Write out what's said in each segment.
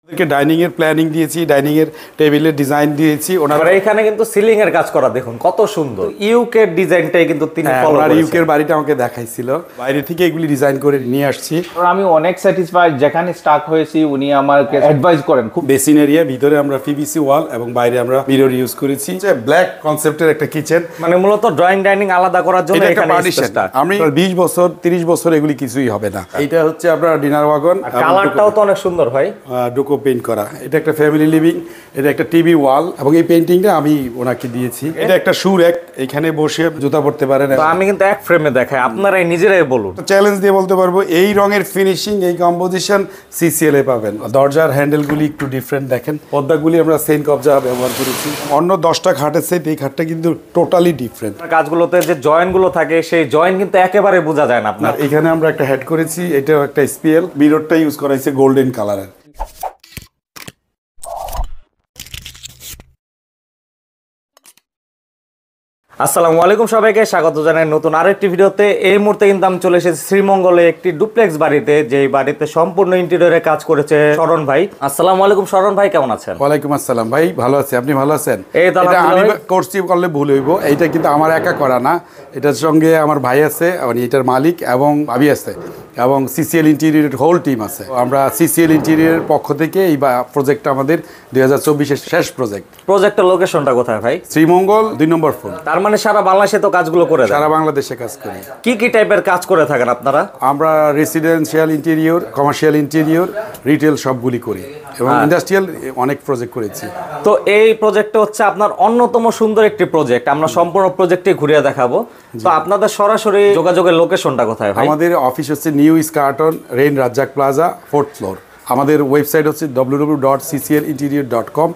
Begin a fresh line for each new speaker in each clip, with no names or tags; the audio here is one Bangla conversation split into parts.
ডাইনিং এর প্ল্যানিং দিয়েছি, ডাইনিং এর টেবিলের ডিজাইন দিয়েছি।
ওনারা এখানে কিন্তু সিলিং এর কাজ করা দেখুন কত সুন্দর। ইউকে ডিজাইনটাই কিন্তু তিনি ফলো করেছেন।
ইউকে এর বাড়িটা আমাকে দেখাইছিল, বাইরে থেকে এগুলি ডিজাইন করে নিয়ে আসছি।
আমি অনেক স্যাটিসফাইড, যেখানে স্টার্ট হয়েছি উনি আমাকে অ্যাডভাইস করেন। খুব
বেসিন এরিয়া, ভিতরে আমরা পিভিসি ওয়াল এবং বাইরে আমরা মিরর ইউজ করেছি। ব্ল্যাক কনসেপ্টের একটা কিচেন,
মানে মূলত ড্রয়িং ডাইনিং আলাদা করার জন্য এখানে স্পেসটা।
আমি 20 বছর 30 বছর এগুলি কিছুই হবে না। এটা হচ্ছে আপনার ডিনার ওয়াগন,
কালারটাও তো অনেক সুন্দর ভাই,
ডোকো পেইন্ট করা। এটা একটা ফ্যামিলি লিভিং, এটা একটা টিভি ওয়াল এবং এই পেইন্টিংটা আমি ওনাকে দিয়েছি। এটা একটা শু র‍্যাক, এখানে বসে জুতা পরতে পারেন।
আমি কিন্তু এক ফ্রেমে দেখাই, আপনারাই নিজেরাই বলুন।
চ্যালেঞ্জ দিয়ে বলতে পারবো এই রঙের ফিনিশিং, এই কম্পোজিশন সিসিএল এ পাবেন। দরজার হ্যান্ডেলগুলি একটু ডিফারেন্ট দেখেন, পর্দাগুলি আমরা সেন কবজা ব্যবহার করেছি। অন্য 10টা খাটের চাইতে এই খাটটা কিন্তু টোটালি ডিফারেন্ট।
কাজগুলোতে যে জয়েন্ট গুলো থাকে সেই জয়েন্ট কিন্তু একেবারে বোঝা যায় না আপনার।
এখানে আমরা একটা হেড করেছি, এটাও একটা স্পিএল। মিররটা ইউজ করা হয়েছে গোল্ডেন কালারের।
আসসালামু আলাইকুম, সবাইকে স্বাগত জানাই নতুন আরেকটি ভিডিওতে। এই মুহূর্তে কিন্তু আমি চলে এসেছি শ্রীমঙ্গলে একটি ডুপ্লেক্স বাড়িতে, যে বাড়িতে সম্পূর্ণ ইন্টেরিয়রে কাজ করেছে শরণ ভাই। আসসালামু আলাইকুম শরণ ভাই, কেমন আছেন?
ওয়ালাইকুম আসসালাম ভাই, ভালো আছি, আপনি ভালো আছেন?
এটা
আমি করছি করলে ভুল হইব, এইটা কিন্তু আমার একা করা না, এটার সঙ্গে আমার ভাই আছে, এটার মালিক এবং ভাবি আছে এবং সিসিএল ইন্টেরিয়রের হোল টিম আছে। আমরা সিসিএল ইন্টেরিয়রের পক্ষ থেকে এই প্রজেক্টটা আমাদের 2024-এর শেষ প্রজেক্ট।
প্রজেক্টের লোকেশনটা কোথায় ভাই?
শ্রীমঙ্গল 2 নম্বর ফ্লোর।
তার মানে সারা বাংলাদেশে তো কাজগুলো করে দেন?
সারা বাংলাদেশে কাজ করি।
কি কি টাইপের কাজ করে থাকেন আপনারা?
আমরা residential interior, commercial interior, retail সবগুলি করি এবং ইন্ডাস্ট্রিয়াল অনেক প্রজেক্ট করেছি।
তো এই প্রজেক্টটা হচ্ছে আপনার অন্যতম সুন্দর একটি প্রজেক্ট, আমরা সম্পূর্ণ প্রজেক্টে ঘুরিয়ে দেখাবো। তো আপনাদের সরাসরি যোগাযোগের লোকেশনটা কোথায় ভাই?
আমাদের অফিস হচ্ছে নিউ স্কার্টন, রেইন রাজ্জাক প্লাজা, 4th ফ্লোর। আমাদের ওয়েবসাইট হচ্ছে www.cclinterior.com,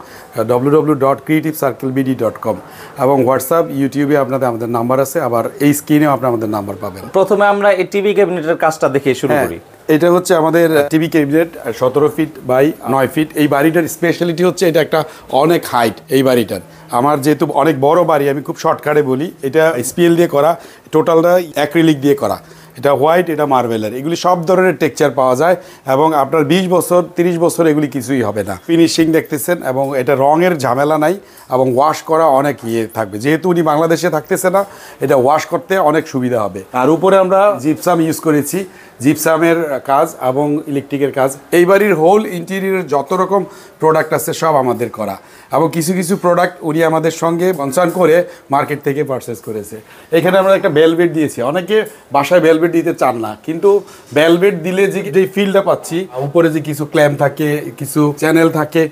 www.creativecirclebd.com এবং হোয়াটসঅ্যাপ, ইউটিউবে আমাদের নাম্বার আছে, আবার এই স্ক্রিনেও আমাদের নাম্বার পাবেন।
প্রথমে আমরা এই টিভি ক্যাবিনেটের কাজটা দেখে শুরু করি।
এটা হচ্ছে আমাদের TV cabinet, 17 feet by 9 feet. এই বাড়িটার স্পেশালিটি হচ্ছে এটা একটা অনেক হাইট। এই বাড়িটার আমার যেহেতু অনেক বড় বাড়ি, আমি খুব শর্টকাটে বলি, এটা স্পিএল দিয়ে করা, টোটালটা অ্যাক্রিলিক দিয়ে করা। এটা হোয়াইট, এটা মার্বেলের, এগুলি সব ধরনের টেক্সচার পাওয়া যায় এবং আপনার 20 বছর 30 বছর এগুলি কিছুই হবে না। ফিনিশিং দেখতেছেন এবং এটা রঙের ঝামেলা নাই এবং ওয়াশ করা অনেক থাকবে, যেহেতু উনি বাংলাদেশে থাকতেছে না, এটা ওয়াশ করতে অনেক সুবিধা হবে। আর উপরে আমরা জিপসাম ইউজ করেছি, জিপসামের কাজ এবং ইলেকট্রিকের কাজ। এই বাড়ির হোল ইন্টেরিয়রের যত রকম প্রোডাক্ট আছে সব আমাদের করা এবং কিছু কিছু প্রোডাক্ট উনি আমাদের সঙ্গে কনসার্ন করে মার্কেট থেকে পারচেস করেছে। এখানে আমরা একটা বেলভেট দিয়েছি, অনেকে বাসায় বেলভেট দিতে চান না, কিন্তু বেলভেট দিলে যে ফিলটা পাচ্ছি, উপরে যে কিছু ক্ল্যাম্প থাকে, কিছু চ্যানেল থাকে,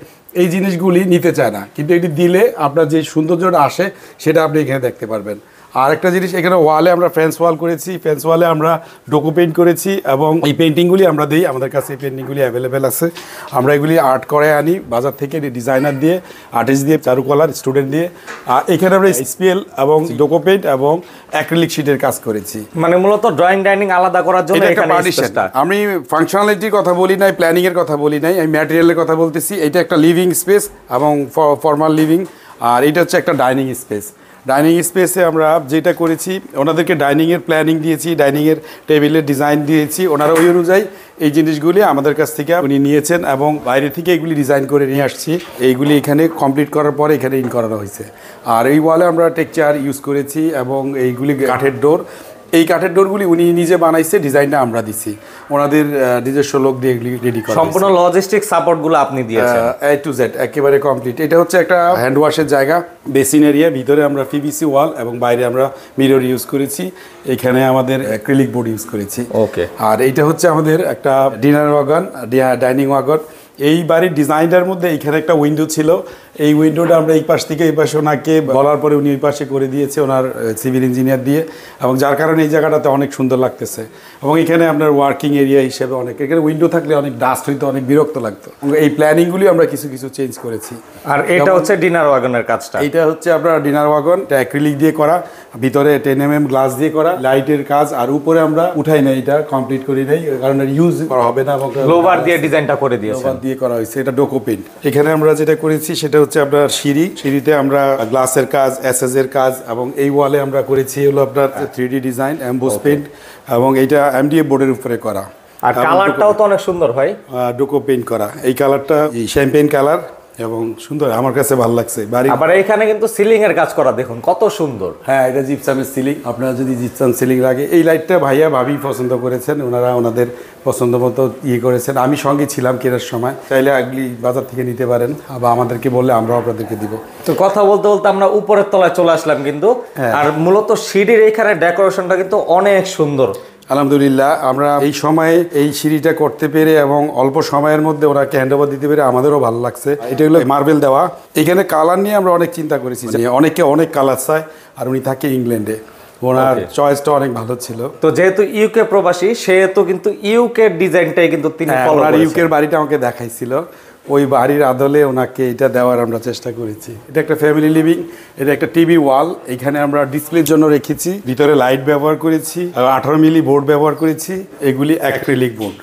এই জিনিসগুলি নিতে চায় না, কিন্তু এটি দিলে আপনার যে সৌন্দর্যটা আসে সেটা আপনি এখানে দেখতে পারবেন। আর একটা জিনিস, এখানে ওয়ালে আমরা ফেন্স ওয়াল করেছি, ফেন্স ওয়ালে আমরা ডোকো পেইন্ট করেছি এবং এই পেইন্টিংগুলি আমরা দিই, আমাদের কাছে এই পেইন্টিংগুলি অ্যাভেলেবেল আছে। আমরা এগুলি আর্ট করে আনি বাজার থেকে, ডিজাইনার দিয়ে, আর্টিস্ট দিয়ে, চারুকলার স্টুডেন্ট দিয়ে। আর এখানে আমরা স্পিএল এবং ডোকো পেইন্ট এবং অ্যাক্রিলিক শিটের কাজ করেছি।
মানে মূলত ড্রয়িং ডাইনিং আলাদা করার জন্য এখানে স্পেসটা।
আমি ফাংশনালিটির কথা বলি নাই, প্ল্যানিং এর কথা বলি নাই, আমি ম্যাটেরিয়ালের কথা বলতেছি। এটা একটা লিভিং স্পেস এবং ফর্মাল লিভিং, আর এটা হচ্ছে একটা ডাইনিং স্পেস। ডাইনিং স্পেসে আমরা যেটা করেছি, ওনাদেরকে ডাইনিংয়ের প্ল্যানিং দিয়েছি, ডাইনিংয়ের টেবিলের ডিজাইন দিয়েছি, ওনারা ওই অনুযায়ী এই জিনিসগুলি আমাদের কাছ থেকে উনি নিয়েছেন এবং বাইরে থেকে এগুলি ডিজাইন করে নিয়ে আসছি। এইগুলি এখানে কমপ্লিট করার পরে এখানে ইন করানো হয়েছে। আর এই ওয়ালে আমরা টেক্সচার ইউজ করেছি এবং এইগুলি কাঠের ডোর। এই কাঠের ডোরগুলি উনি নিজে বানাইছে, ডিজাইনটা আমরা দিছি, ওনাদের নিজস্ব লোক দিয়ে এগুলি রেডি করা।
সম্পূর্ণ লজিস্টিক সাপোর্টগুলো আপনি দিয়েছেন
A to Z একেবারে কমপ্লিট। এটা হচ্ছে একটা হ্যান্ড ওয়াশের জায়গা, বেসিন এরিয়া, ভিতরে আমরা পিভিসি ওয়াল এবং বাইরে আমরা মিরর ইউজ করেছি। এখানে আমাদের অ্যাক্রিলিক বোর্ড ইউজ করেছি।
ওকে।
আর এইটা হচ্ছে আমাদের একটা ডিনার ওয়াগন, ডাইনিং ওয়াগন। এই বাড়ির ডিজাইনটার মধ্যে এখানে একটা উইন্ডো ছিল, এই উইন্ডোটা আমরা এই পাশ থেকে এই পাশে ওনাকে বলার পরে উনি ওই পাশে করে দিয়েছে ওনার সিভিল ইঞ্জিনিয়ার দিয়ে, এবং যার কারণে এই জায়গাটাতে অনেক সুন্দর লাগতেছে। এবং এখানে আপনার ওয়ার্কিং এরিয়া হিসেবে অনেক, এখানে উইন্ডো থাকলে অনেক ডাস্ট হইতো, অনের বিরক্ত লাগতো। এই প্ল্যানিংগুলি আমরা কিছু কিছু চেঞ্জ করেছি।
আর এটা হচ্ছে ডিনার ওয়াগনের কাজটা।
এটা হচ্ছে আপনার ডিনার ওয়াগন, এটা অ্যাক্রিলিক দিয়ে করা, ভিতরে 10 mm গ্লাস দিয়ে করা, লাইটের কাজ। আর উপরে আমরা উঠাই নাই, এটা কমপ্লিট করি নাই, কারণ ইউজ করা হবে না, এবং
লোভার দিয়ে ডিজাইনটা করে দিয়েছে,
লোভার দিয়ে করা হয়েছে। এটা ডোকো পেইন্ট। এখানে আমরা যেটা করেছি সেটা হচ্ছে আপনার সিঁড়িতে আমরা গ্লাসের কাজ, এসএস এর কাজ, এবং এই ওয়ালে আমরা করেছি হলো আপনার 3D ডিজাইন, এমবোস পেইন্ট, এবং এটা এমডিএফ বোর্ডের উপরে করা।
আর কালারটাও তো অনেক সুন্দর ভাই।
ডোকো পেইন্ট করা, এই কালারটা শ্যাম্পেন কালার এবং সুন্দর, আমার কাছে ভালো লাগছে। বাড়ি
আবার এখানে কিন্তু সিলিং এর কাজ করা, দেখুন কত সুন্দর।
হ্যাঁ, এটা জিপসামের সিলিং। আপনারা যদি জিপসাম সিলিং লাগে, এই লাইটটা ভাইয়া ভাবি পছন্দ করেছেন, ওনারা ওনাদের পছন্দ মতো করেছেন। আমি সঙ্গে ছিলাম কেনার সময়, চাইলে আগলি বাজার থেকে নিতে পারেন বা আমাদেরকে বললে আমরাও আপনাদেরকে দিব।
তো কথা বলতে বলতে আমরা উপরের তলায় চলে আসলাম কিন্তু, আর মূলত সিঁড়ির এইখানে ডেকোরেশনটা কিন্তু অনেক সুন্দর।
আলহামদুলিল্লাহ, আমরা এই সময়ে এই সিঁড়িটা করতে পেরে এবং অল্প সময়ের মধ্যে ওনাকে হ্যান্ড ওভার দিতে পেরে আমাদেরও ভালো লাগছে। এটা হলো মার্বেল দেওয়া। এখানে কালার নিয়ে আমরা অনেক চিন্তা করেছি, অনেকে অনেক কালার চায়, আর উনি থাকে ইংল্যান্ডে, ওনার চয়েসটা অনেক ভালো ছিল।
তো যেহেতু ইউকে প্রবাসী, সেহেতু কিন্তু ইউকে ডিজাইনটাই কিন্তু তিনি ফলো করেছেন।
ইউকের বাড়িটা আমাকে দেখাইছিল, ওই বাড়ির আদলে ওনাকে এটা দেওয়ার আমরা চেষ্টা করেছি। এটা একটা ফ্যামিলি লিভিং, এটা একটা টিভি ওয়াল, এখানে আমরা ডিসপ্লের জন্য রেখেছি। ভিতরে লাইট ব্যবহার করেছি, 18 মিলি বোর্ড ব্যবহার করেছি, এগুলি অ্যাক্রিলিক বোর্ড।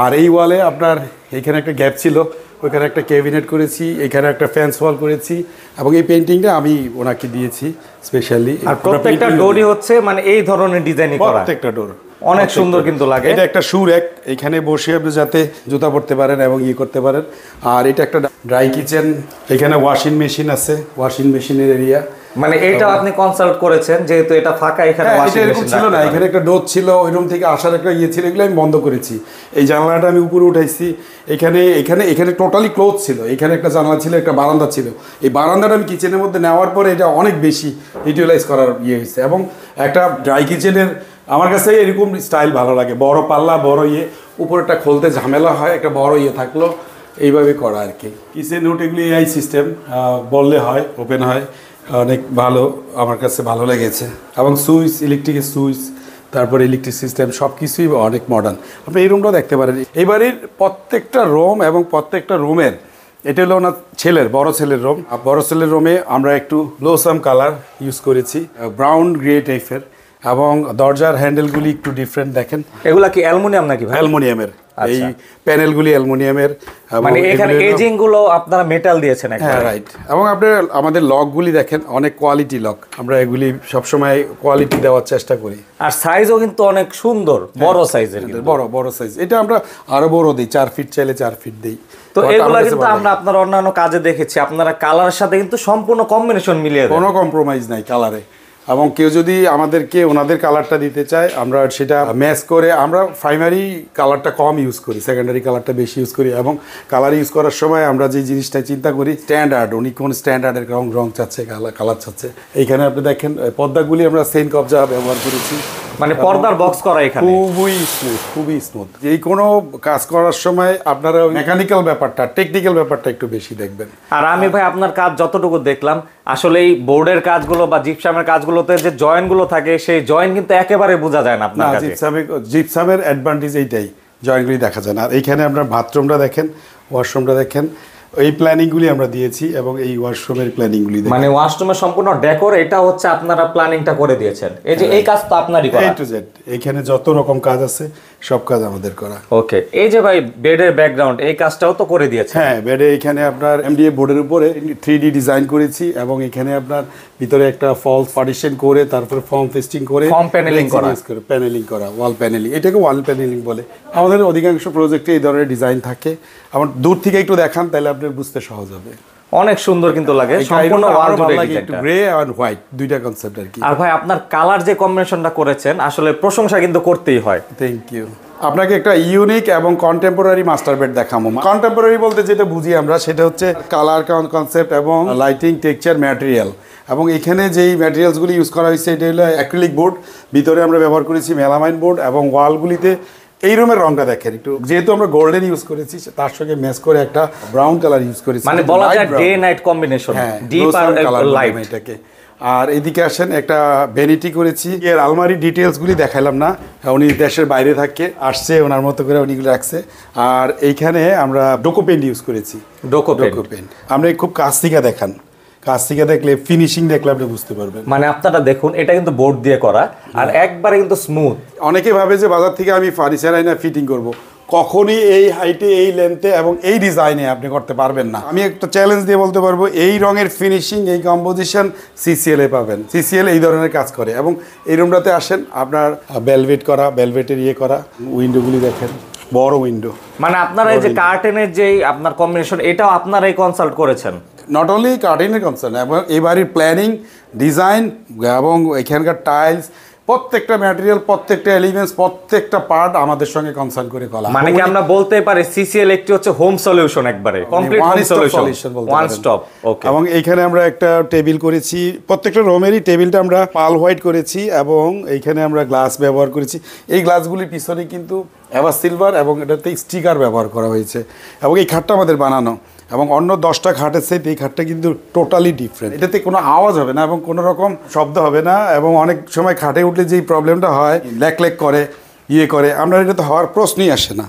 আর এই ওয়ালে আপনার এখানে একটা গ্যাপ ছিল, ওইখানে একটা ক্যাবিনেট করেছি, এখানে একটা ফ্যান্স ওয়াল করেছি, এবং এই পেইন্টিংটা আমি ওনাকে দিয়েছি স্পেশালি।
আর প্রত্যেকটা ডোরই হচ্ছে মানে এই ধরনের ডিজাইনই করা,
প্রত্যেকটা ডোর
অনেক সুন্দর কিন্তু লাগে।
এটা একটা শু র্যাক, এখানে বসে আপনি যাতে জুতা পরতে পারেন এবং করতে পারেন। আর এটা একটা ড্রাই কিচেন, এখানে ওয়াশিং মেশিন আছে, ওয়াশিং মেশিনের এরিয়া।
মানে এটা আপনি কনসাল্ট করেছেন, যেহেতু এটা ফাঁকা, এখানে ওয়াশিং মেশিন
ছিল না, এখানে একটা ডোর ছিল, ওই রুম থেকে আসার একটা ছিল, এগুলো আমি বন্ধ করেছি। এই জানলাটা আমি উপরে উঠাইছি, এখানে এখানে এখানে টোটালি ক্লোজ ছিল, এখানে একটা জানলা ছিল, একটা বারান্দা ছিল। এই বারান্দাটা আমি কিচেনের মধ্যে নেওয়ার পরে এটা অনেক বেশি ইউটিলাইজ করার হয়েছে। এবং একটা ড্রাই কিচেনের আমার কাছে এরকম স্টাইল ভালো লাগে, বড় পাল্লা, বড় উপরেটা খুলতে ঝামেলা হয়, একটা বড় থাকলো, এইভাবে করা আর কি। কিচেন রুট এগুলি এআই সিস্টেম, বললে হয়, ওপেন হয়, অনেক ভালো, আমার কাছে ভালো লেগেছে। এবং সুইচ, ইলেকট্রিকের সুইচ, তারপরে ইলেকট্রিক সিস্টেম সব কিছুই অনেক মডার্ন। আপনি এই রুমটাও দেখতে পারেন। এই বাড়ির প্রত্যেকটা রুম এবং প্রত্যেকটা রুমের, এটা হলো ওনার বড় ছেলের রুম। বড় ছেলের রুমে আমরা একটু ব্লোসাম কালার ইউজ করেছি, ব্রাউন গ্রে টাইপের, এবং দরজার হ্যান্ডেলগুলি একটু ডিফারেন্ট দেখেন।
এগুলা কি অ্যালুমিনিয়াম নাকি ভাই?
অ্যালুমিনিয়ামের, এই প্যানেলগুলি অ্যালুমিনিয়ামের,
মানে এখানে এজিং গুলো আপনারা মেটাল দিয়েছেন।
হ্যাঁ, রাইট। এবং আপনার আমাদের লকগুলি দেখেন, অনেক কোয়ালিটি লক, আমরা এগুলি সবসময় কোয়ালিটি দেওয়ার চেষ্টা করি।
আর সাইজও কিন্তু অনেক সুন্দর, বড় সাইজের,
বড় সাইজ। এটা আমরা আরো বড় দিই, 4 ফিট চাইলে 4 ফিট দিই।
তো এগুলা কিন্তু আমরা আপনার অন্যান্য কাজে দেখেছি, আপনারা কালারের সাথে কিন্তু সম্পূর্ণ কম্বিনেশন মিলিয়ে দেন,
কোনো কম্প্রোমাইজ নাই কালারে। এবং কেউ যদি আমাদেরকে ওনাদের কালারটা দিতে চায়, আমরা সেটা ম্যাচ করে, আমরা প্রাইমারি কালারটা কম ইউজ করি, সেকেন্ডারি কালারটা বেশি ইউজ করি। এবং কালার ইউজ করার সময় আমরা যে জিনিসটা চিন্তা করি, স্ট্যান্ডার্ড, উনি কোন স্ট্যান্ডার্ডের রং চাচ্ছে, কালার চাচ্ছে। এইখানে আপনি দেখেন পর্দাগুলি আমরা সেন কবজা ব্যবহার করেছি,
মানে পর্দার বক্স করা, এখানে
খুবই স্মুথ। এই কোনো কাজ করার সময় আপনারা মেকানিক্যাল ব্যাপারটা, টেকনিক্যাল ব্যাপারটা একটু বেশি দেখবেন।
আর আমি ভাই আপনার কাজ যতটুকু দেখলাম, আসলে এই বোর্ডের কাজগুলো বা জিপসামের কাজগুলোতে যে জয়েন্ট গুলো থাকে, সেই জয়েন্ট কিন্তু একেবারে বোঝা যায় না আপনার কাছে।
জিপসামের অ্যাডভান্টেজ এইটাই, জয়েন্টগুলি দেখা যায় না। আর এইখানে আপনার বাথরুমটা দেখেন, ওয়াশরুমটা দেখেন, এই প্ল্যানিংগুলি আমরা দিয়েছি, এবং এই ওয়াশরুমের প্ল্যানিংগুলি
মানে ওয়াশরুমের সম্পূর্ণ ডেকোর, এটা হচ্ছে আপনারা প্ল্যানিংটা করে দিয়েছেন। এই যে এই কাজ তো আপনারই করা,
A to Z, এখানে যত রকম কাজ আছে সব কাজ আমাদের করা।
ওকে, এই যে ভাই বেডের ব্যাকগ্রাউন্ড, এই কাজটাও তো করে দিয়েছেন।
হ্যাঁ, বেডে এখানে আপনার MDF বোর্ডের উপরে 3D ডিজাইন করেছি, এবং এখানে আপনার ভিতরে একটা ফলস পার্টিশন করে, তারপরে ফর্ম পেস্টিং করে,
ফর্ম প্যানেলিং
করা, ওয়াল প্যানেলিং, এটাকে ওয়াল প্যানেলিং বলে। আমাদের অধিকাংশ প্রজেক্টে এই ধরনের ডিজাইন থাকে। আমার দূর থেকে একটু দেখান, তাহলে আপনার বুঝতে সহজ হবে।
অনেক সুন্দর কিন্তু লাগে, সম্পূর্ণ ওয়াল জুড়ে ডিজাইনটা,
একটু গ্রে আর হোয়াইট, দুইটা কনসেপ্ট আর কি।
আর ভাই আপনার কালার যে কম্বিনেশনটা করেছেন, আসলে প্রশংসা কিন্তু করতেই হয়।
Thank you. আপনাকে একটা ইউনিক এবং কন্টেম্পোরারি মাস্টার বেড দেখাবো। কন্টেম্পোরারি বলতে যেটা বুঝি আমরা, সেটা হচ্ছে কালার কনসেপ্ট এবং লাইটিং, টেক্সচার, ম্যাটেরিয়াল। এবং এখানে যেই ম্যাটেরিয়ালসগুলি ইউজ করা হয়েছে, এটা হলো অ্যাক্রিলিক বোর্ড, ভিতরে আমরা ব্যবহার করেছি মেলামাইন বোর্ড, এবং ওয়ালগুলিতে এই রুমের রংটা দেখেন একটু, যেহেতু আমরা গোল্ডেন ইউজ করেছি, তার সঙ্গে ম্যাচ করে একটা ব্রাউন কালার ইউজ করেছি,
মানে বলা যায় ডে নাইট কম্বিনেশন, ডিপ আর লাইট এটাকে।
আর এদিকে আসেন, একটা ভ্যানিটি করেছি, এর আলমারি ডিটেলসগুলি দেখাইলাম না, উনি দেশের বাইরে থাকে, আসছে, ওনার মতো করে উনিগুলো রাখছে। আর এইখানে আমরা ডোকো পেইন্ট ইউজ করেছি,
ডোকো পেইন্ট।
আমরা খুব কাছ থেকে দেখান, কাছ থেকে দেখলে, ফিনিশিং দেখলে আপনি বুঝতে পারবেন।
মানে আপনারা দেখুন, এটা কিন্তু বোর্ড দিয়ে করা, আর একবারে কিন্তু স্মুথ।
অনেকে ভাবে যে বাজার থেকে আমি ফার্নিচার আইনা ফিটিং করব, কখনই এই হাইটে, এই লেন্থে এবং এই ডিজাইনে আপনি করতে পারবেন না। আমি একটা চ্যালেঞ্জ দিয়ে বলতে পারবো, এই রঙের ফিনিশিং, এই কম্পোজিশন CCL এ পাবেন। CCL এই ধরনের কাজ করে। এবং এই রুমটাতে আসেন, আপনার ভেলভেট করা, ভেলভেটের করা, উইন্ডোগুলি দেখেন, বড় উইন্ডো।
মানে আপনারা এই যে কার্টেনের যে আপনার কম্বিনেশন, এটাও আপনারাই কনসাল্ট করেছেন?
নট অনলি কার্টেনের কনসার্ন, এবং এই বাড়ির প্ল্যানিং, ডিজাইন এবং এখানকার টাইলস, প্রত্যেকটা ম্যাটেরিয়াল, প্রত্যেকটা এলিমেন্টস, প্রত্যেকটা পার্ট আমাদের সঙ্গে কনসার্ন করে করা।
মানে কি আমরা বলতে পারি সিসিএল একটি হচ্ছে হোম সলিউশন, একবারে complete home solution, one stop. Okay.
এবং এইখানে আমরা একটা টেবিল করেছি, প্রত্যেকটা রুমেরই টেবিলটা আমরা পাল হোয়াইট করেছি, এবং এইখানে আমরা গ্লাস ব্যবহার করেছি। এই গ্লাসগুলির পিছনে কিন্তু এভার সিলভার এবং এটাতে স্টিকার ব্যবহার করা হয়েছে। এবং এই খাটটা আমাদের বানানো, এবং অন্য 10টা খাটের সাথে এই খাটটা কিন্তু টোটালি ডিফারেন্ট। এটাতে কোনো আওয়াজ হবে না এবং কোনো রকম শব্দ হবে না, এবং অনেক সময় খাটে উঠলে যেই প্রবলেমটা হয় ল্যাক করে করে, আমরা এটাতে হওয়ার প্রশ্নই আসে না।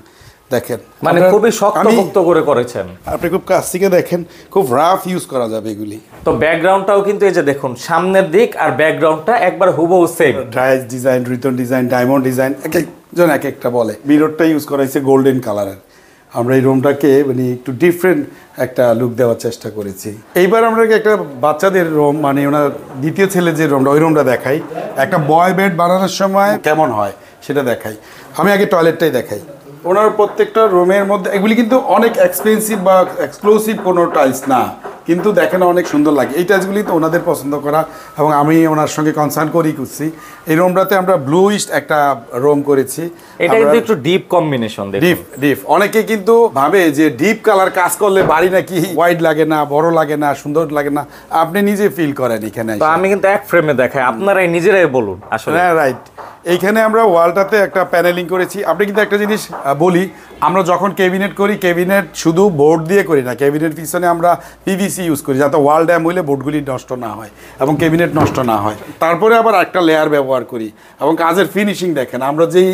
দেখেন
মানে খুবই শক্তপোক্ত করে করেছেন
আপনি, খুব কাছ থেকে দেখেন, খুব রাফ ইউজ করা যাবে এগুলি।
তো ব্যাকগ্রাউন্ডটাও কিন্তু এই যে দেখুন সামনের দিক আর ব্যাকগ্রাউন্ডটা একবার হুবহু সেম।
ড্রাইজ ডিজাইন, রিটন ডিজাইন, ডায়মন্ড ডিজাইন, এক একজন এক একটা বলে। মিররটা ইউজ করা হয়েছে গোল্ডেন কালারের। আমরা এই রুমটাকে মানে একটু ডিফারেন্ট একটা লুক দেওয়ার চেষ্টা করেছি। এইবার আমরা একটা বাচ্চাদের রুম, মানে ওনার দ্বিতীয় ছেলে যে রুমটা, ওই রুমটা দেখাই। একটা বয় বেড বানানোর সময় কেমন হয় সেটা দেখাই। আমি আগে টয়লেটটাই দেখাই। ওনার প্রত্যেকটা রুমের মধ্যে, এগুলি কিন্তু অনেক এক্সপেন্সিভ বা এক্সক্লুসিভ কোনো টাইলস না, কিন্তু দেখেন অনেক সুন্দর লাগে। এই টাইলসগুলি তো ওনাদের পছন্দ করা, এবং আমি ওনার সঙ্গে কনসার্ন করেই করছি। এই রুমটাতে আমরা ব্লুইশ একটা রুম করেছি।
এটা কিন্তু একটু ডিপ কম্বিনেশন।
ডিপ অনেকে কিন্তু ভাবে যে ডিপ কালার কাজ করলে বাড়ি নাকি হোয়াইট লাগে না, বড় লাগে না, সুন্দর লাগে না। আপনি নিজে ফিল করেন এখানে।
তো আমি কিন্তু এক ফ্রেমে দেখাই, আপনারাই নিজেরাই বলুন আসলে।
হ্যাঁ, রাইট। এইখানে আমরা ওয়ালটাতে একটা প্যানেলিং করেছি। আপনি কিন্তু একটা জিনিস বলি, আমরা যখন ক্যাবিনেট করি, ক্যাবিনেট শুধু বোর্ড দিয়ে করি না, ক্যাবিনেট পিছনে আমরা পিভিসি ইউজ করি, যাতে ওয়াল ড্যাম হইলে বোর্ডগুলি নষ্ট না হয় এবং ক্যাবিনেট নষ্ট না হয়। তারপরে আবার একটা লেয়ার ব্যবহার করি, এবং কাজের ফিনিশিং দেখেন। আমরা যেই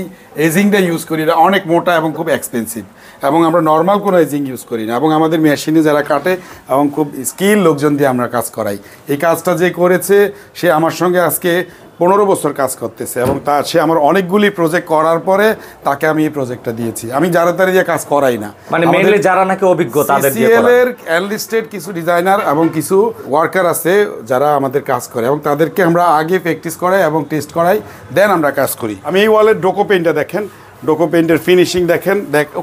এজিংটা ইউজ করি এটা অনেক মোটা এবং খুব এক্সপেন্সিভ, এবং আমরা নর্মাল কোনো এজিং ইউজ করি না, এবং আমাদের মেশিনে যারা কাটে এবং খুব স্কিল লোকজন দিয়ে আমরা কাজ করাই। এই কাজটা যে করেছে সে আমার সঙ্গে আজকে 15 বছর কাজ করতেছে, এবং সে আমার অনেকগুলি প্রজেক্ট করার পরে তাকে আমি এই প্রজেক্টটা দিয়েছি। আমি যারা তারা দিয়ে কাজ করাই না,
মানে মেইনলি যারা নাকি অভিজ্ঞ তাদের দিয়ে করা।
এর এনলিস্টেড কিছু ডিজাইনার এবং কিছু ওয়ার্কার আছে যারা আমাদের কাজ করে, এবং তাদেরকে আমরা আগে প্র্যাকটিস করাই এবং টেস্ট করাই, দেন আমরা কাজ করি। আমি এই ওয়ালের ডোকো পেইন্টটা দেখেন, ডোকো পেইন্টের ফিনিশিং দেখেন,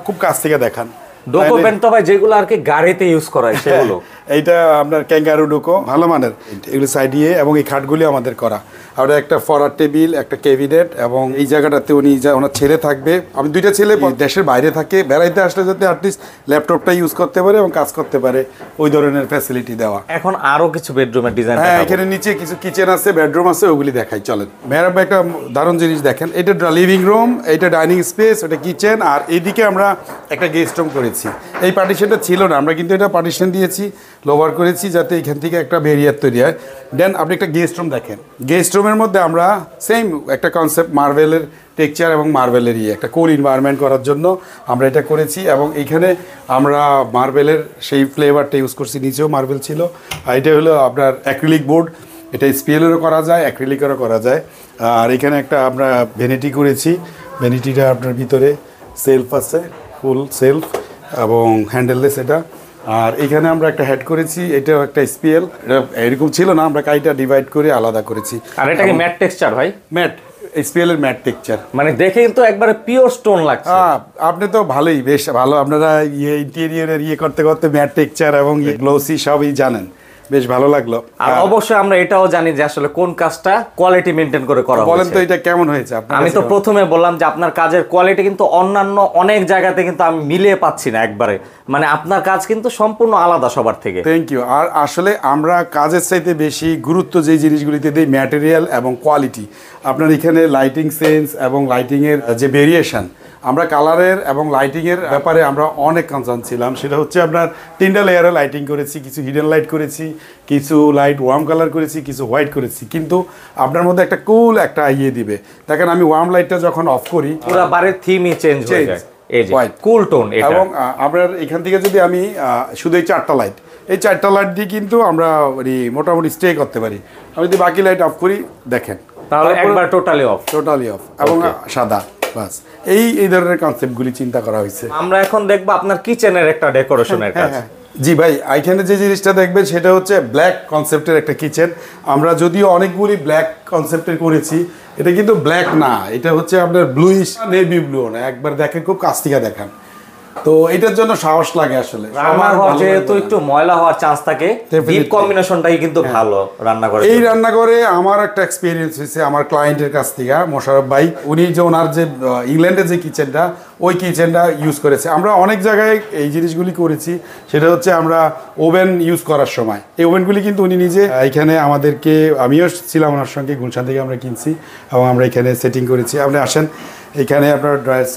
খুব কাছ থেকে দেখান।
ডোকো পেইন্ট তো ভাই যেগুলো আর কি গাড়িতে ইউজ করা হয় সেগুলো।
এইটা আপনার ক্যাঙ্গারু ডোকো, ভালো মানের। এগুলো সাইডিয়ে, এবং এই খাটগুলি আমাদের করা। আর একটা ফরার টেবিল, একটা ক্যাবিনেট, এবং এই জায়গাটাতে ওনার ছেলে থাকবে। আমি 2টা ছেলে দেশের বাইরে থাকে, বেড়াইতে আসলে যাতে অ্যাটলিস্ট ল্যাপটপটা ইউজ করতে পারে এবং কাজ করতে পারে, ওই ধরনের ফ্যাসিলিটি দেওয়া।
এখন আরো কিছু বেডরুমের ডিজাইন।
হ্যাঁ, এখানে নিচে কিছু কিচেন আছে, বেডরুম আছে, ওগুলি দেখাই চলেন। ম্যাডাম একটা দারুণ জিনিস দেখেন, এটা লিভিং রুম, এটা ডাইনিং স্পেস, ওটা কিচেন, আর এইদিকে আমরা একটা গেস্ট রুম করেছি। এই পার্টিশনটা ছিল না, আমরা কিন্তু এটা পার্টিশন দিয়েছি, লোভার করেছি, যাতে এখান থেকে একটা ব্যারিয়ার তৈরি হয়। দেন আপনি একটা গেস্ট রুম দেখেন। গেস্ট রুমের মধ্যে আমরা সেম একটা কনসেপ্ট, মার্বেলের টেক্সচার এবং মার্বেলের একটা কুল এনভায়রনমেন্ট করার জন্য আমরা এটা করেছি, এবং এইখানে আমরা মার্বেলের সেই ফ্লেভারটা ইউজ করছি। নিচেও মার্বেল ছিল। আর এটা হলো আপনার অ্যাক্রিলিক বোর্ড, এটা স্পিএলেরও করা যায়, অ্যাক্রিলিকেরও করা যায়। আর এখানে একটা আমরা ভ্যানিটি করেছি। ভ্যানিটিটা আপনার ভিতরে সেলফ আছে, ফুল সেলফ এবং হ্যান্ডেললেস এটা। আর এখানে আমরা একটা হেড করেছি, এটাও একটা স্পিএল। এটা এরকম ছিল না, আমরা কাইটা ডিভাইড করে আলাদা করেছি।
আর এটা কি ম্যাট টেক্সচার ভাই?
ম্যাট, স্পিএল এর ম্যাট টেক্সচার,
মানে দেখে কিন্তু একবারে পিওর স্টোন লাগছে।
আপনি তো ভালোই, বেশ ভালো। আপনারা ইন্টেরিয়রের করতে করতে ম্যাট টেক্সচার এবং গ্লোসি সবই জানেন, বেশ ভালো লাগলো।
আর অবশ্যই আমরা এটাও জানি যে আসলে কোন কাজটা কোয়ালিটি মেনটেন করে করা হয়েছে।
বলেন তো এটা কেমন হয়েছে আপনার?
আমি তো প্রথমে বললাম যে আপনার কাজের কোয়ালিটি কিন্তু অন্যান্য অনেক জায়গাতে কিন্তু আমি মিলিয়ে পাচ্ছি না একবারে। মানে আপনার কাজ কিন্তু সম্পূর্ণ আলাদা সবার থেকে।
Thank you. আর আসলে আমরা কাজের চাইতে বেশি গুরুত্ব যেই জিনিসগুলিতে দিই, ম্যাটেরিয়াল এবং কোয়ালিটি। আপনার এখানে লাইটিং সেন্স এবং লাইটিংয়ের যে ভেরিয়েশন, আমরা কালারের এবং লাইটিংয়ের ব্যাপারে আমরা অনেক কনসার্ন ছিলাম। সেটা হচ্ছে আপনার 3টা লেয়ারে লাইটিং করেছি, কিছু হিডেন লাইট করেছি, কিছু লাইট ওয়ার্ম কালার করেছি, কিছু হোয়াইট করেছি, কিন্তু আপনার মধ্যে একটা কুল একটা দিবে। দেখেন আমি ওয়ার্ম লাইটটা যখন অফ করি,
পুরো বাড়ির থিমই চেঞ্জ হয়ে যায়। এই যে
হোয়াইট
কুল টোন।
এবং আপনার এখান থেকে যদি আমি শুধু এই 4টা লাইট, এই 4টা লাইট দিয়ে কিন্তু আমরা মোটামুটি স্টে করতে পারি। আমি যদি বাকি লাইট অফ করি, দেখেন
তাহলে একবার টোটালি অফ
এবং সাদা, বাস। এই ধরনের কনসেপ্টগুলি চিন্তা করা হয়েছে।
আমরা এখন দেখবো আপনার কিচেনের একটা ডেকোরেশনের কাজ।
জি ভাই, এখানে যে জিনিসটা দেখবেন সেটা হচ্ছে ব্ল্যাক কনসেপ্টের একটা কিচেন। আমরা যদিও অনেকগুলি ব্ল্যাক কনসেপ্টের করেছি, এটা কিন্তু ব্ল্যাক না, এটা হচ্ছে আপনার ব্লুইশ, নেভি ব্লু না, একবার দেখেন খুব কাছ থেকে দেখান। তো এটার জন্য সাহস লাগে আসলে।
রান্নাঘর যেহেতু একটু ময়লা হওয়ার চান্স থাকে, ডিপ কম্বিনেশনটাই কিন্তু ভালো রান্নাঘরে।
এই রান্নাঘরে আমার একটা এক্সপিরিয়েন্স হয়েছে আমার ক্লায়েন্টের কাছ থেকে, মোশাররফ ভাই, উনি যে ওনার যে ইংল্যান্ডের যে কিচেনটা, ওই কিচেনটা ইউজ করেছে। আমরা অনেক জায়গায় এই জিনিসগুলি করেছি, সেটা হচ্ছে আমরা ওভেন ইউজ করার সময় এই ওভেনগুলি কিন্তু উনি নিজে এখানে আমাদেরকে, আমিও ছিলাম ওনার সঙ্গে, গুলশান থেকে আমরা কিনছি এবং আমরা এখানে সেটিং করেছি। আপনি আসেন, এখানে আপনার ড্রয়ার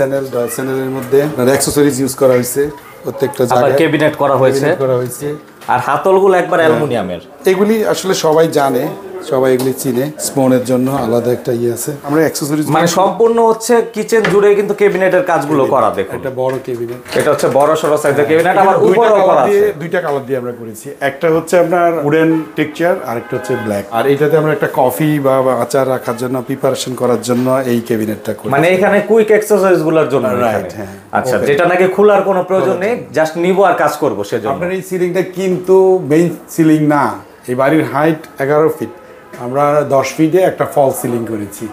চ্যানেলের মধ্যে অ্যাক্সেসরিজ ইউজ করা হয়েছে, প্রত্যেকটা জায়গায়
ক্যাবিনেট করা হয়েছে, আর হাতলগুলো একবার অ্যালুমিনিয়ামের।
এগুলি আসলে সবাই জানে, সবাই এগুলি চিনে। স্পনের জন্য আলাদা একটা ইয়ে আছে। আমরা অ্যাক্সেসরিজ
মানে সম্পূর্ণ হচ্ছে কিচেন জুড়ে কিন্তু ক্যাবিনেটের কাজগুলো করা। দেখুন
একটা বড় ক্যাবিনেট,
এটা হচ্ছে বড় সরো সাইজের ক্যাবিনেট, আবার উপরেও করা আছে।
দুইটা কালার দিয়ে আমরা করেছি, একটা হচ্ছে আপনার উডেন টেক্সচার আর একটা হচ্ছে ব্ল্যাক। আর এইটাতে আমরা একটা কফি বা আচার রাখার জন্য, প্রিপারেশন করার জন্য এই ক্যাবিনেটটা করি।
মানে এখানে কুইক এক্সারসাইজ গুলোর জন্য।
রাইট, হ্যাঁ।
আচ্ছা, যেটা নাকি খোলার কোনো প্রয়োজন নেই, জাস্ট নিব আর কাজ করব সেজন্য।
আপনার এই সিলিংটা কিন্তু মেইন সিলিং না, এই বাড়ির হাইট 11 ফিট, আমরা 10 ফিটে একটা ফল সিলিং করেছি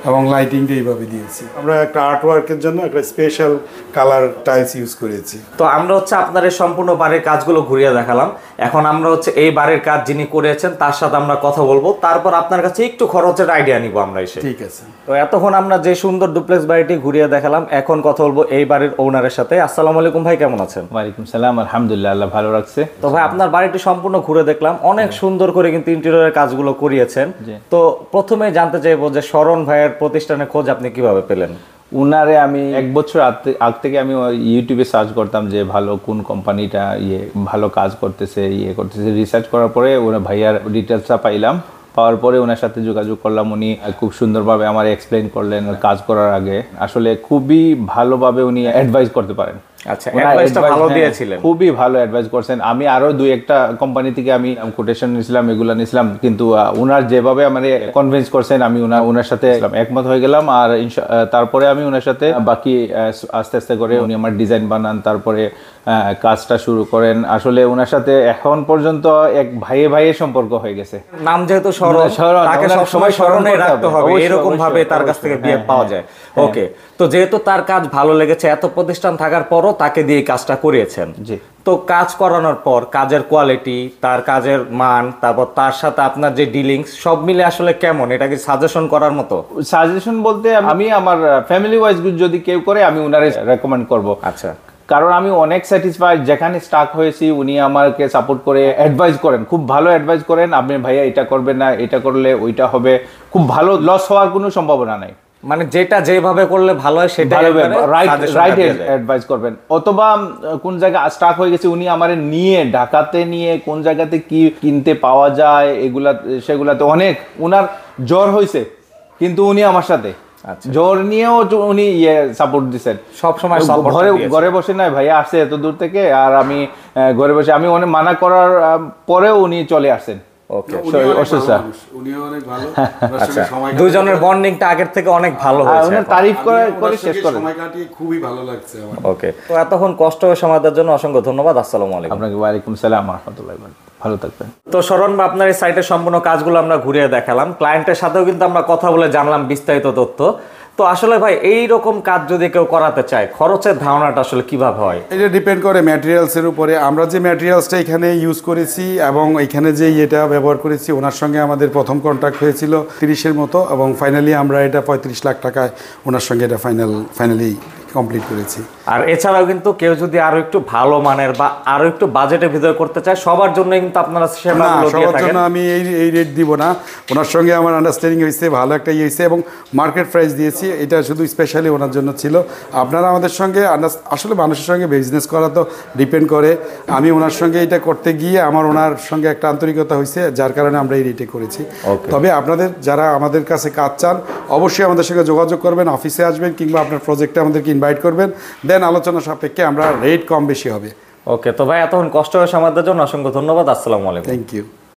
এবং লাইটিংটা এইভাবে দিয়েছি। আমরা একটা আর্ট ওয়ার্কের জন্য একটা স্পেশাল কালার টাইলস ইউজ করেছি।
তো আমরা হচ্ছে আপনার এই সম্পূর্ণ বাড়ির কাজগুলো ঘুরিয়ে দেখালাম। এখন আমরা হচ্ছে এই বাড়ির কাজ যিনি করেছেন তার সাথে আমরা কথা বলবো, তারপর আপনার কাছে একটু খরচের আইডিয়া নিব আমরা এসে।
ঠিক আছে।
তো এতক্ষণ আমরা যে সুন্দর ডুপ্লেক্স বাড়িটি ঘুরিয়ে দেখালাম, এখন কথা বলবো এই বাড়ির ওনারের সাথে। আসসালামু আলাইকুম ভাই, কেমন আছেন?
ওয়ালাইকুম সালাম, আলহামদুলিল্লাহ, আল্লাহ ভালো রাখছে।
তো ভাই, আপনার বাড়িটি সম্পূর্ণ ঘুরে দেখলাম, অনেক সুন্দর করে কিন্তু ইন্টেরিয়রের কাজগুলো করিয়েছেন। তো প্রথমে জানতে চাইবো যে শরণ ভাইয়ের প্রতিষ্ঠানের খোঁজ আপনি কিভাবে পেলেন?
উনারে আমি 1 বছর আগ থেকে আমি ইউটিউবে সার্চ করতাম যে ভালো কোন কোম্পানিটা ভালো কাজ করতেছে, রিসার্চ করার পরে ওরা ভাইয়ার ডিটেলসটা পাওয়ার পরে ওনার সাথে যোগাযোগ করলাম। উনি খুব সুন্দরভাবে আমার এক্সপ্লেইন করলেন কাজ করার আগে। আসলে খুবই ভালোভাবে উনি অ্যাডভাইস করতে পারেন।
আচ্ছা, অ্যাডভাইসটা ভালো দিয়েছিলেন,
খুবই ভালো অ্যাডভাইস করছেন। আমি আরো 2-1টা কোম্পানি থেকে আমি কোটেশন নিয়েছিলাম, এগুলা নিয়েছিলাম, কিন্তু ওনার যেভাবে আমারে কনভিন্স করছেন আমি ওনার সাথে একমত হয়ে গেলাম। আর তারপরে আমি ওনার সাথে বাকি আস্তে আস্তে করে উনি আমার ডিজাইন বানান, তারপরে কাজটা শুরু করেন। আসলে ওনার সাথে এখন পর্যন্ত এক ভাইয়ের সম্পর্ক হয়ে গেছে।
নাম যেহেতু শরণ, তাকে সবসময় স্মরণে রাখতে হবে, এরকম ভাবে তার কাছ থেকে বিয়ে পাওয়া যায়। ওকে, তো যেহেতু তার কাজ ভালো লেগেছে, এত প্রতিষ্ঠান থাকার পরও তাকে দিয়ে কাজটা করিয়েছেন।
জি।
তো কাজ করানোর পর কাজের কোয়ালিটি, তার কাজের মান, তারপর তার সাথে আপনার যে ডিলিংস, সব মিলে আসলে কেমন? এটা কি সাজেশন করার মতো?
সাজেশন বলতে আমি আমার ফ্যামিলি ওয়াইজ যদি কেউ করে আমি উনারে রেকমেন্ড করব।
আচ্ছা,
কারণ আমি অনেক স্যাটিসফাইড, যেখানে স্টাক হয়েছি উনি আমাকে সাপোর্ট করে অ্যাডভাইস করেন, খুব ভালো অ্যাডভাইস করেন। আপনি ভাইয়া এটা করবেন না, এটা করলে ওইটা হবে, খুব ভালো, লস হওয়ার কোনো সম্ভাবনা নাই।
মানে যেটা যেভাবে করলে ভালো হয় সেটা
রাইট অ্যাডভাইস করবেন। অথবা কোন জায়গায় স্টাক হয়ে গেছে উনি আমারে নিয়ে ঢাকাতে নিয়ে কোন জায়গাতে কি কিনতে পাওয়া যায় সেগুলাতে অনেক উনার জ্বর হয়েছে, কিন্তু উনি আমার সাথে জ্বর নিয়েও উনি সাপোর্ট দিচ্ছেন সবসময়। ঘরে বসে নাই, ভাইয়া আসছে এত দূর থেকে, আর আমি ঘরে বসে আমি অনেক মানা করার পরেও উনি চলে আসছেন।
দুইজনের বন্ডিংটা আগের থেকে অনেক ভালো হয়েছে,
তারিফ করে শেষ করে
খুবই ভালো লাগছে আমার।
ওকে, তো এতক্ষণ কষ্ট করে সময় দেওয়ার জন্য অসংখ্য ধন্যবাদ। আসসালামু আলাইকুম।
আপনাকে ওয়ালাইকুম সালাম ওয়া রাহমাতুল্লাহি ওয়া বারাকাতুহু, ভালো থাকবেন।
তো শরণ ভাই, আপনার এই সাইটের সম্পূর্ণ কাজগুলো আমরা ঘুরিয়ে দেখালাম, ক্লায়েন্টের সাথেও কিন্তু আমরা কথা বলে জানলাম বিস্তারিত তথ্য। তো আসলে ভাই, এই রকম কাজ যদি কেউ করাতে চায়, খরচের ধারণাটা আসলে কিভাবে হয়?
এটা ডিপেন্ড করে ম্যাটেরিয়ালসের উপরে। আমরা যে ম্যাটেরিয়ালসটা এখানে ইউজ করেছি এবং এখানে যে এটা ব্যবহার করেছি, ওনার সঙ্গে আমাদের প্রথম কন্ট্রাক্ট হয়েছিল 30-এর মতো, এবং ফাইনালি আমরা এটা 35 লাখ টাকায় ওনার সঙ্গে এটা ফাইনালি কমপ্লিট করেছি।
আর এছাড়াও কিন্তু কেউ যদি আরো একটু ভালো মানের বা আরো একটু বাজেটের ভিতরে করতে চায়, সবার জন্য কিন্তু আপনারা সেবাগুলো দিয়ে থাকেন।
সবার জন্য আমি এই রেট দিব না, ওনার সঙ্গে আমার আন্ডারস্ট্যান্ডিং হয়েছে, ভালো একটা হয়েছে এবং মার্কেট প্রাইস দিয়েছি। এটা শুধু স্পেশালি ওনার জন্য ছিল। আপনারা আমাদের সঙ্গে আসলে মানুষের সঙ্গে বিজনেস করা তো ডিপেন্ড করে। আমি ওনার সঙ্গে এটা করতে গিয়ে ওনার সঙ্গে একটা আন্তরিকতা হয়েছে, যার কারণে আমরা এই রেটে করেছি। তবে আপনাদের যারা আমাদের কাছে কাজ চান, অবশ্যই আমাদের সঙ্গে যোগাযোগ করবেন, অফিসে আসবেন কিংবা আপনার প্রজেক্টে আমাদেরকে ইনভাইট করবেন, দেন আলোচনা সাপেক্ষে আমরা রেট কম বেশি হবে।
ওকে, তো ভাই এতক্ষণ কষ্ট করে সময় দেওয়ার জন্য অসংখ্য ধন্যবাদ। আসসালামু আলাইকুম।
Thank you.